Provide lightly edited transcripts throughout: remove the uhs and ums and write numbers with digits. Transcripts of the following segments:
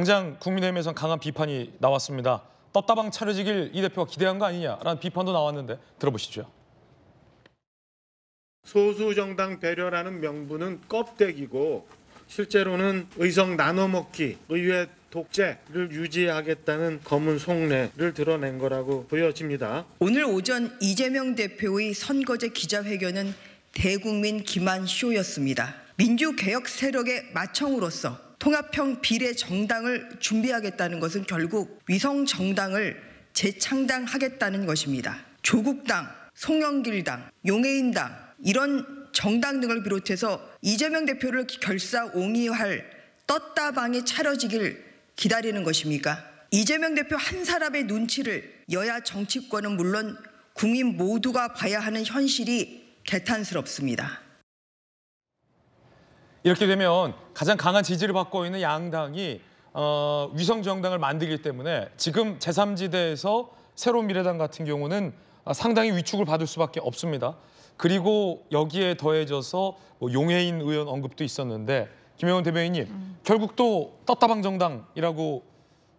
당장 국민의힘에선 강한 비판이 나왔습니다. 떴다방 차려지길 이 대표가 기대한 거 아니냐라는 비판도 나왔는데 들어보시죠. 소수정당 배려라는 명분은 껍데기고 실제로는 의석 나눠먹기, 의회 독재를 유지하겠다는 검은 속내를 드러낸 거라고 보여집니다. 오늘 오전 이재명 대표의 선거제 기자회견은 대국민 기만 쇼였습니다. 민주개혁 세력의 마청으로서 통합형 비례 정당을 준비하겠다는 것은 결국 위성 정당을 재창당하겠다는 것입니다. 조국당, 송영길당, 용해인당 이런 정당 등을 비롯해서 이재명 대표를 결사옹위할 떴다방이 차려지길 기다리는 것입니까? 이재명 대표 한 사람의 눈치를 여야 정치권은 물론 국민 모두가 봐야 하는 현실이 개탄스럽습니다. 이렇게 되면 가장 강한 지지를 받고 있는 양당이 위성 정당을 만들기 때문에 지금 제3지대에서 새로운 미래당 같은 경우는 상당히 위축을 받을 수밖에 없습니다. 그리고 여기에 더해져서 용해인 의원 언급도 있었는데 김영훈 대변인님, 결국 또 떴다방 정당이라고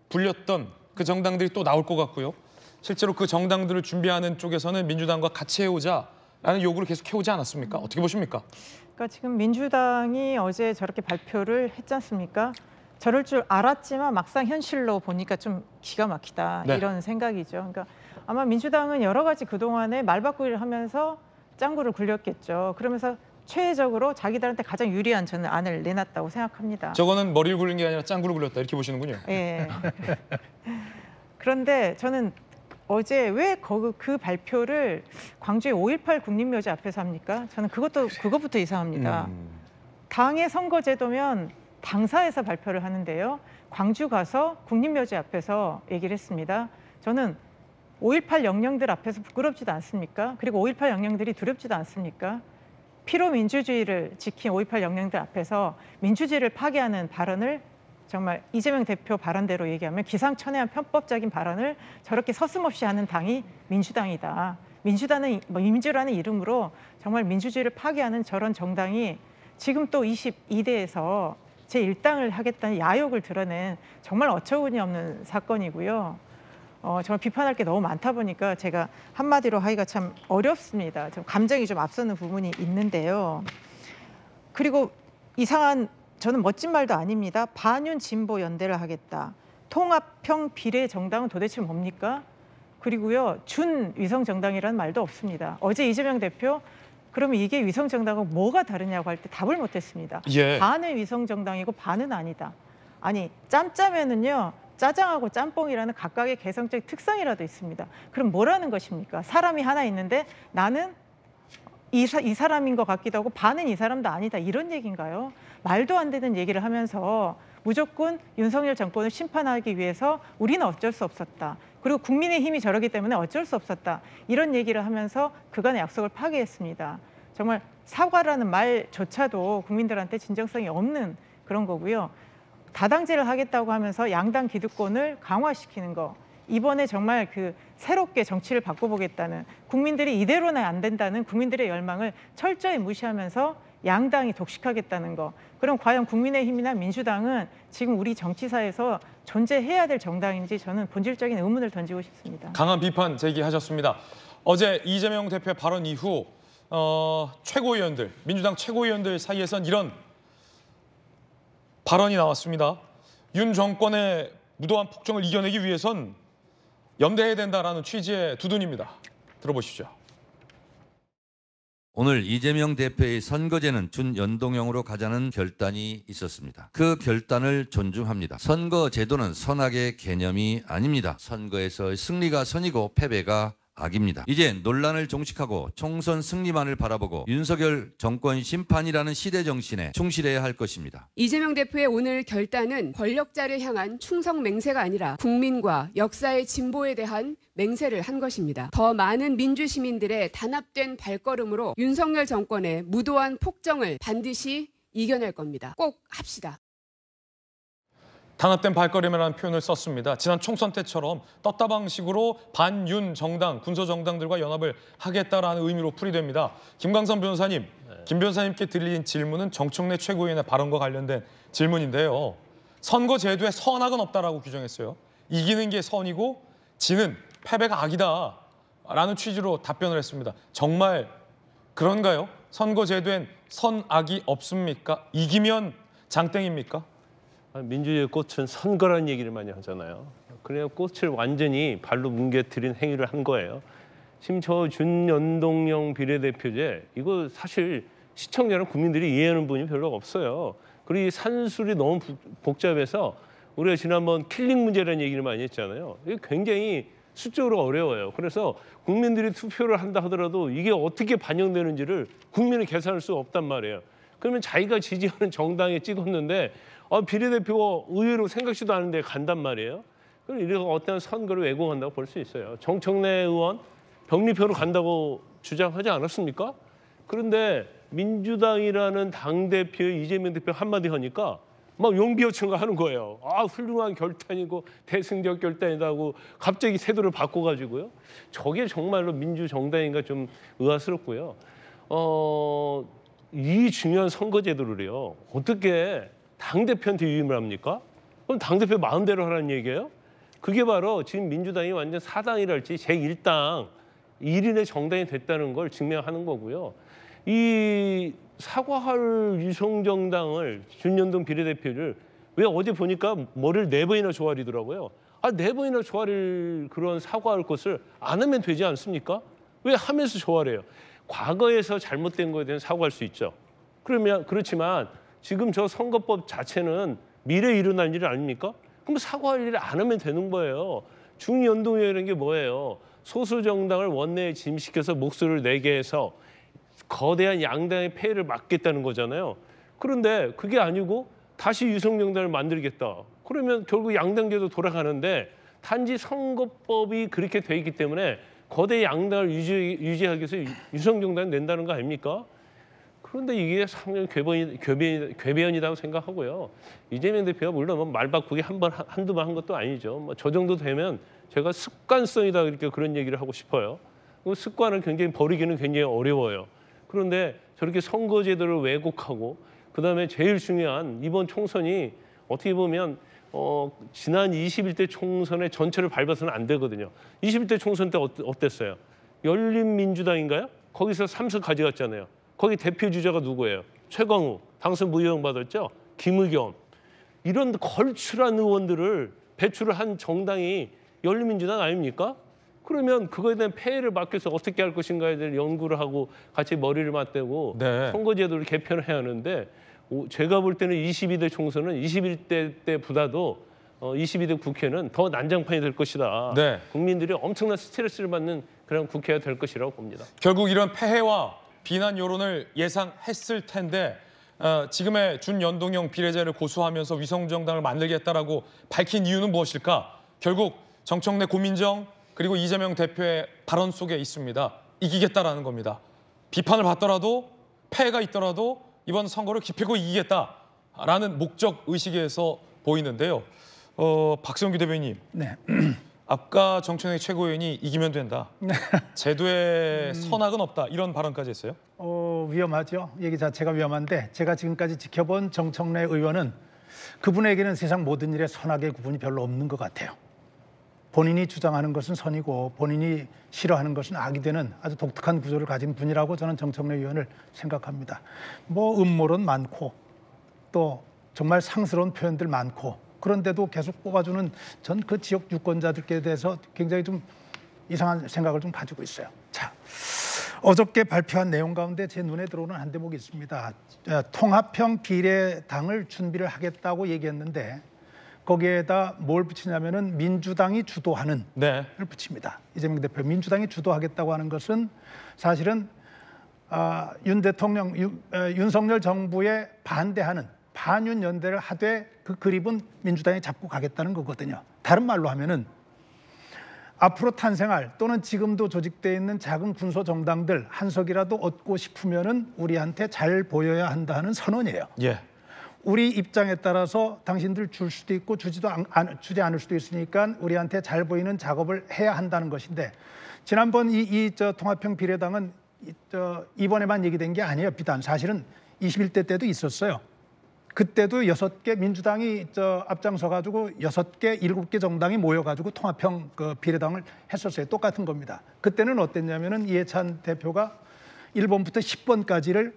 불렸던 그 정당들이 또 나올 것 같고요. 실제로 그 정당들을 준비하는 쪽에서는 민주당과 같이 해오자라는 요구를 계속 해오지 않았습니까? 어떻게 보십니까? 그러니까 지금 민주당이 어제 저렇게 발표를 했지 않습니까? 저럴 줄 알았지만 막상 현실로 보니까 좀 기가 막히다 이런 생각이죠. 그러니까 아마 민주당은 여러 가지 그동안에 말바꾸기를 하면서 짱구를 굴렸겠죠. 그러면서 최애적으로 자기들한테 가장 유리한 저는 안을 내놨다고 생각합니다. 저거는 머리를 굴린 게 아니라 짱구를 굴렸다 이렇게 보시는군요. 예. 그런데 저는 어제 왜 그 발표를 광주의 5.18 국립묘지 앞에서 합니까? 저는 그것부터 이상합니다. 당의 선거제도면 당사에서 발표를 하는데요. 광주 가서 국립묘지 앞에서 얘기를 했습니다. 저는 5.18 영령들 앞에서 부끄럽지도 않습니까? 그리고 5.18 영령들이 두렵지도 않습니까? 피로 민주주의를 지킨 5.18 영령들 앞에서 민주주의를 파괴하는 발언을 정말 이재명 대표 발언대로 얘기하면 기상천외한 편법적인 발언을 저렇게 서슴없이 하는 당이 민주당이다. 민주라는 이름으로 정말 민주주의를 파괴하는 저런 정당이 지금 또 22대에서 제1당을 하겠다는 야욕을 드러낸 정말 어처구니 없는 사건이고요. 정말 비판할 게 너무 많다 보니까 제가 한마디로 하기가 참 어렵습니다. 좀 감정이 좀 앞서는 부분이 있는데요. 그리고 이상한 저는 멋진 말도 아닙니다. 반윤 진보 연대를 하겠다. 통합형 비례 정당은 도대체 뭡니까? 그리고요, 준 위성 정당이라는 말도 없습니다. 어제 이재명 대표 그러면 이게 위성 정당하고 뭐가 다르냐고 할 때 답을 못했습니다. 예. 반은 위성 정당이고 반은 아니다. 아니 짬짜면은요. 짜장하고 짬뽕이라는 각각의 개성적 특성이라도 있습니다. 그럼 뭐라는 것입니까? 사람이 하나 있는데 나는 이 사람인 것 같기도 하고 반은 이 사람도 아니다. 이런 얘기인가요? 말도 안 되는 얘기를 하면서 무조건 윤석열 정권을 심판하기 위해서 우리는 어쩔 수 없었다. 그리고 국민의힘이 저러기 때문에 어쩔 수 없었다. 이런 얘기를 하면서 그간의 약속을 파기했습니다. 정말 사과라는 말조차도 국민들한테 진정성이 없는 그런 거고요. 다당제를 하겠다고 하면서 양당 기득권을 강화시키는 거. 이번에 정말 새롭게 정치를 바꿔보겠다는 국민들이 이대로는 안 된다는 국민들의 열망을 철저히 무시하면서 양당이 독식하겠다는 거. 그럼 과연 국민의힘이나 민주당은 지금 우리 정치사에서 존재해야 될 정당인지 저는 본질적인 의문을 던지고 싶습니다. 강한 비판 제기하셨습니다. 어제 이재명 대표의 발언 이후 최고위원들, 민주당 최고위원들 사이에선 이런 발언이 나왔습니다. 윤 정권의 무도한 폭정을 이겨내기 위해선 연대해야 된다라는 취지의 두둔입니다. 들어보시죠. 오늘 이재명 대표의 선거제는 준연동형으로 가자는 결단이 있었습니다. 그 결단을 존중합니다. 선거제도는 선악의 개념이 아닙니다. 선거에서 승리가 선이고 패배가 악입니다. 이제 논란을 종식하고 총선 승리만을 바라보고 윤석열 정권 심판이라는 시대 정신에 충실해야 할 것입니다. 이재명 대표의 오늘 결단은 권력자를 향한 충성 맹세가 아니라 국민과 역사의 진보에 대한 맹세를 한 것입니다. 더 많은 민주시민들의 단합된 발걸음으로 윤석열 정권의 무도한 폭정을 반드시 이겨낼 겁니다. 꼭 합시다. 단합된 발걸음이라는 표현을 썼습니다. 지난 총선 때처럼 떴다방식으로 반윤 정당, 군소 정당들과 연합을 하겠다라는 의미로 풀이됩니다. 김광선 변호사님, 김 변호사님께 드린 질문은 정청래 최고위원의 발언과 관련된 질문인데요. 선거 제도에 선악은 없다라고 규정했어요. 이기는 게 선이고 지는 패배가 악이다라는 취지로 답변을 했습니다. 정말 그런가요? 선거 제도엔 선악이 없습니까? 이기면 장땡입니까? 민주주의의 꽃은 선거라는 얘기를 많이 하잖아요. 그래야 꽃을 완전히 발로 뭉개뜨린 행위를 한 거예요. 지금 저 준연동형 비례대표제 이거 사실 시청자나 국민들이 이해하는 분이 별로 없어요. 그리고 이 산술이 너무 복잡해서 우리가 지난번 킬링 문제라는 얘기를 많이 했잖아요. 이게 굉장히 수적으로 어려워요. 그래서 국민들이 투표를 한다 하더라도 이게 어떻게 반영되는지를 국민은 계산할 수 없단 말이에요. 그러면 자기가 지지하는 정당에 찍었는데 비례대표가 의외로 생각지도 않은데 간단 말이에요. 그럼 이래서 어떤 선거를 왜곡한다고 볼 수 있어요. 정청래 의원 병리표로 간다고 주장하지 않았습니까? 그런데 민주당이라는 당대표의 이재명 대표 한마디 하니까 막 용비어천가 하는 거예요. 훌륭한 결단이고 대승적 결단이라고 갑자기 태도를 바꿔가지고요. 저게 정말로 민주정당인가 좀 의아스럽고요. 이 중요한 선거제도를요. 어떻게 당대표한테 위임을 합니까? 그럼 당대표 마음대로 하라는 얘기예요? 그게 바로 지금 민주당이 완전 사당이랄지 제1당 1인의 정당이 됐다는 걸 증명하는 거고요. 이 사과할 유성정당을 준연동 비례대표를 왜 어제 보니까 머리를 4번이나 조아리더라고요. 4번이나 조아릴 그런 사과할 것을 안 하면 되지 않습니까? 왜 하면서 조아려요? 과거에서 잘못된 거에 대한 사과할 수 있죠. 그렇지만 지금 저 선거법 자체는 미래에 일어날 일 아닙니까? 그럼 사과할 일을 안 하면 되는 거예요. 중연동이라는 게 뭐예요? 소수 정당을 원내에 진입시켜서 목소리를 내게 해서 거대한 양당의 폐해를 막겠다는 거잖아요. 그런데 그게 아니고 다시 유성정당을 만들겠다. 그러면 결국 양당제도 돌아가는데 단지 선거법이 그렇게 돼 있기 때문에 거대 양당을 유지하기 위해서 유성정당을 낸다는 거 아닙니까? 그런데 이게 상당히 궤변이라고 생각하고요. 이재명 대표가 물론 말 바꾸기 한두 번 한 것도 아니죠. 저 정도 되면 제가 습관성이다 이렇게 그런 얘기를 하고 싶어요. 그 습관을 굉장히 버리기는 굉장히 어려워요. 그런데 저렇게 선거제도를 왜곡하고 그다음에 제일 중요한 이번 총선이 어떻게 보면 지난 21대 총선의 전체를 밟아서는 안 되거든요. 21대 총선 때 어땠어요? 열린민주당인가요? 거기서 3석 가져갔잖아요. 거기 대표 주자가 누구예요? 최광우 당선 무효형 받았죠. 김의겸 이런 걸출한 의원들을 배출을 한 정당이 열린민주당 아닙니까? 그러면 그거에 대한 폐해를 막혀서 어떻게 할 것인가에 대해 연구를 하고 같이 머리를 맞대고 선거제도를 개편해야 하는데 제가 볼 때는 22대 총선은 21대 때보다도 22대 국회는 더 난장판이 될 것이다. 국민들이 엄청난 스트레스를 받는 그런 국회가 될 것이라고 봅니다. 결국 이런 폐해와 비난 여론을 예상했을 텐데 지금의 준연동형 비례제를 고수하면서 위성정당을 만들겠다라고 밝힌 이유는 무엇일까? 결국 정청래 고민정 그리고 이재명 대표의 발언 속에 있습니다. 이기겠다라는 겁니다. 비판을 받더라도 폐해가 있더라도 이번 선거를 기필코 이기겠다라는 목적 의식에서 보이는데요. 박성규 대변인. 네. 아까 정청래 최고위원이 이기면 된다. 제도에 선악은 없다. 이런 발언까지 했어요. 위험하죠. 얘기 자체가 위험한데 제가 지금까지 지켜본 정청래 의원은 그분에게는 세상 모든 일에 선악의 구분이 별로 없는 것 같아요. 본인이 주장하는 것은 선이고 본인이 싫어하는 것은 악이 되는 아주 독특한 구조를 가진 분이라고 저는 정청래 의원을 생각합니다. 뭐 음모론 많고 또 정말 상스러운 표현들 많고 그런데도 계속 뽑아주는 전 그 지역 유권자들께 대해서 굉장히 좀 이상한 생각을 좀 가지고 있어요. 자, 어저께 발표한 내용 가운데 제 눈에 들어오는 한 대목이 있습니다. 통합형 비례당을 준비를 하겠다고 얘기했는데 거기에다 뭘 붙이냐면은 민주당이 주도하는 를 붙입니다. 이재명 대표 민주당이 주도하겠다고 하는 것은 사실은 윤석열 정부에 반대하는 반윤 연대를 하되 그 그립은 민주당이 잡고 가겠다는 거거든요. 다른 말로 하면은 앞으로 탄생할 또는 지금도 조직되어 있는 작은 군소 정당들 한 석이라도 얻고 싶으면은 우리한테 잘 보여야 한다는 선언이에요. 우리 입장에 따라서 당신들 줄 수도 있고 주지 않을 수도 있으니까 우리한테 잘 보이는 작업을 해야 한다는 것인데 지난번 저 통합형 비례당은 이번에만 얘기된 게 아니에요. 비단 사실은 21대 때도 있었어요. 그때도 6개 민주당이 앞장서 가지고 6개, 7개 정당이 모여 가지고 통합형 비례당을 했었어요. 똑같은 겁니다. 그때는 어땠냐면은 이해찬 대표가 1번부터 10번까지를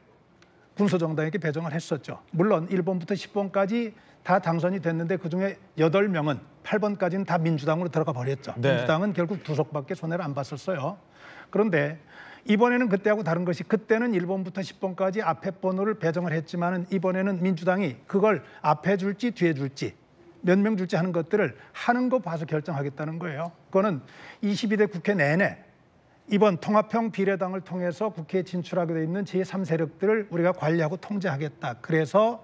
군소정당에게 배정을 했었죠. 물론 1번부터 10번까지 다 당선이 됐는데 그중에 8명은 8번까지는 다 민주당으로 들어가 버렸죠. 네. 민주당은 결국 2석밖에 손해를 안 봤었어요. 그런데 이번에는 그때하고 다른 것이 그때는 1번부터 10번까지 앞에 번호를 배정을 했지만은 이번에는 민주당이 그걸 앞에 줄지 뒤에 줄지 몇 명 줄지 하는 것들을 하는 거 봐서 결정하겠다는 거예요. 그거는 22대 국회 내내 이번 통합형 비례당을 통해서 국회에 진출하게 돼 있는 제3세력들을 우리가 관리하고 통제하겠다. 그래서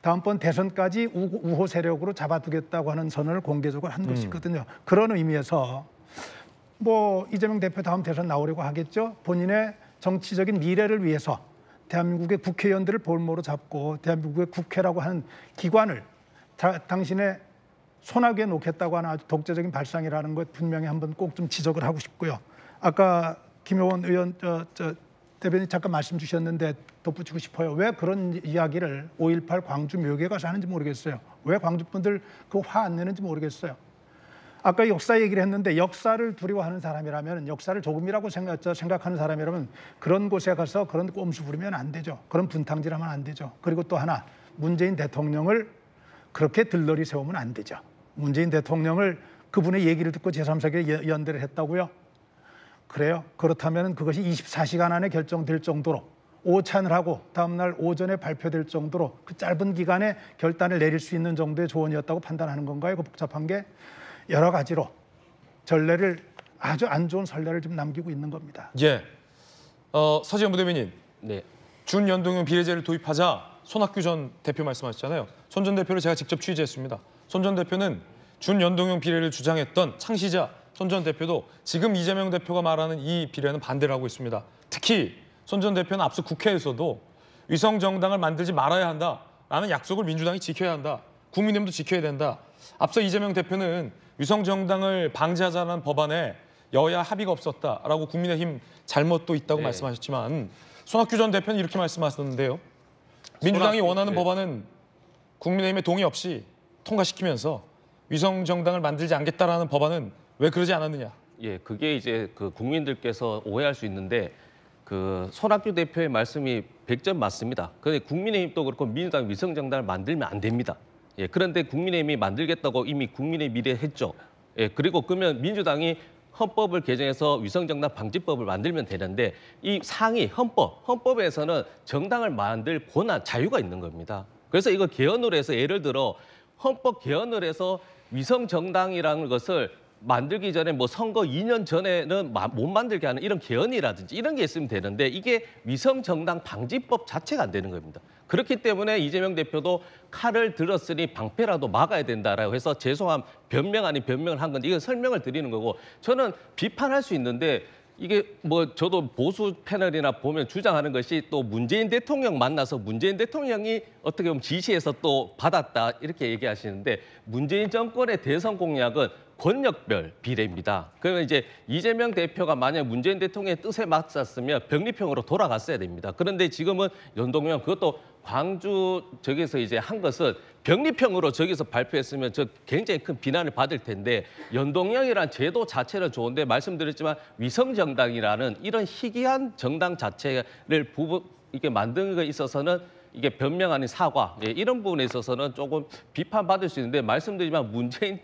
다음번 대선까지 우호 세력으로 잡아두겠다고 하는 선언을 공개적으로 한 것이거든요. 그런 의미에서 뭐 이재명 대표 다음 대선 나오려고 하겠죠. 본인의 정치적인 미래를 위해서 대한민국의 국회의원들을 볼모로 잡고 대한민국의 국회라고 하는 기관을 당신의 손아귀에 놓겠다고 하는 아주 독재적인 발상이라는 것 분명히 한번 꼭 좀 지적을 하고 싶고요. 아까 김효원 의원 대변인 잠깐 말씀 주셨는데 덧붙이고 싶어요. 왜 그런 이야기를 5.18 광주 묘기에 가서 하는지 모르겠어요. 왜 광주 분들 그 화 안 내는지 모르겠어요. 아까 역사 얘기를 했는데 역사를 두려워하는 사람이라면 역사를 조금이라고 생각하는 사람이라면 그런 곳에 가서 그런 꼼수 부리면 안 되죠. 그런 분탕질하면 안 되죠. 그리고 또 하나 문재인 대통령을 그렇게 들러리 세우면 안 되죠. 문재인 대통령을 그분의 얘기를 듣고 제3세계에 연대를 했다고요? 그래요. 그렇다면 그것이 24시간 안에 결정될 정도로 오찬을 하고 다음날 오전에 발표될 정도로 그 짧은 기간에 결단을 내릴 수 있는 정도의 조언이었다고 판단하는 건가요? 그 복잡한 게 여러 가지로 전례를 아주 안 좋은 선례를 좀 남기고 있는 겁니다. 예. 서지현 부대변인. 네. 준연동형 비례제를 도입하자 손학규 전 대표 말씀하셨잖아요. 손 전 대표를 제가 직접 취재했습니다. 손 전 대표는 준연동형 비례를 주장했던 창시자 손 전 대표도 지금 이재명 대표가 말하는 이 비례는 반대를 하고 있습니다. 특히 손 전 대표는 앞서 국회에서도 위성 정당을 만들지 말아야 한다라는 약속을 민주당이 지켜야 한다. 국민의힘도 지켜야 된다. 앞서 이재명 대표는 위성 정당을 방지하자는 법안에 여야 합의가 없었다라고 국민의힘 잘못도 있다고 네. 말씀하셨지만 손학규 전 대표는 이렇게 말씀하셨는데요. 민주당이 원하는 법안은 국민의힘의 동의 없이 통과시키면서 위성 정당을 만들지 않겠다라는 법안은 왜 그러지 않았느냐? 예, 그게 이제 그 국민들께서 오해할 수 있는데 그 손학규 대표의 말씀이 100점 맞습니다. 그런데 국민의힘도 그렇고 민주당 위성 정당을 만들면 안 됩니다. 예, 그런데 국민의힘이 만들겠다고 이미 국민의 미래 했죠. 예, 그리고 그러면 민주당이 헌법을 개정해서 위성정당 방지법을 만들면 되는데 이 상위 헌법에서는 정당을 만들 권한, 자유가 있는 겁니다. 그래서 이거 개헌을 해서 예를 들어 헌법 개헌을 해서 위성정당이라는 것을 만들기 전에 뭐 선거 2년 전에는 못 만들게 하는 이런 개헌이라든지 이런 게 있으면 되는데 이게 위성정당 방지법 자체가 안 되는 겁니다. 그렇기 때문에 이재명 대표도 칼을 들었으니 방패라도 막아야 된다라고 해서 죄송함 변명 아닌 변명을 한 건데 이건 설명을 드리는 거고 저는 비판할 수 있는데 이게 뭐 저도 보수 패널이나 보면 주장하는 것이 또 문재인 대통령 만나서 문재인 대통령이 어떻게 보면 지시해서 또 받았다 이렇게 얘기하시는데 문재인 정권의 대선 공약은 권력별 비례입니다. 그러면 이제 이재명 대표가 만약 문재인 대통령의 뜻에 맞았으면 병립형으로 돌아갔어야 됩니다. 그런데 지금은 연동형 그것도 광주 저기서 이제 한 것은 병립형으로 저기서 발표했으면 저 굉장히 큰 비난을 받을 텐데 연동형이란 제도 자체는 좋은데 말씀드렸지만 위성정당이라는 이런 희귀한 정당 자체를 이렇게 만든 것에 있어서는 이게 변명 아닌 사과 이런 부분에 있어서는 조금 비판받을 수 있는데 말씀드리지만 문재인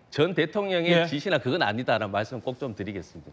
전 대통령의 예. 지시나 그건 아니다라는 말씀 꼭 좀 드리겠습니다.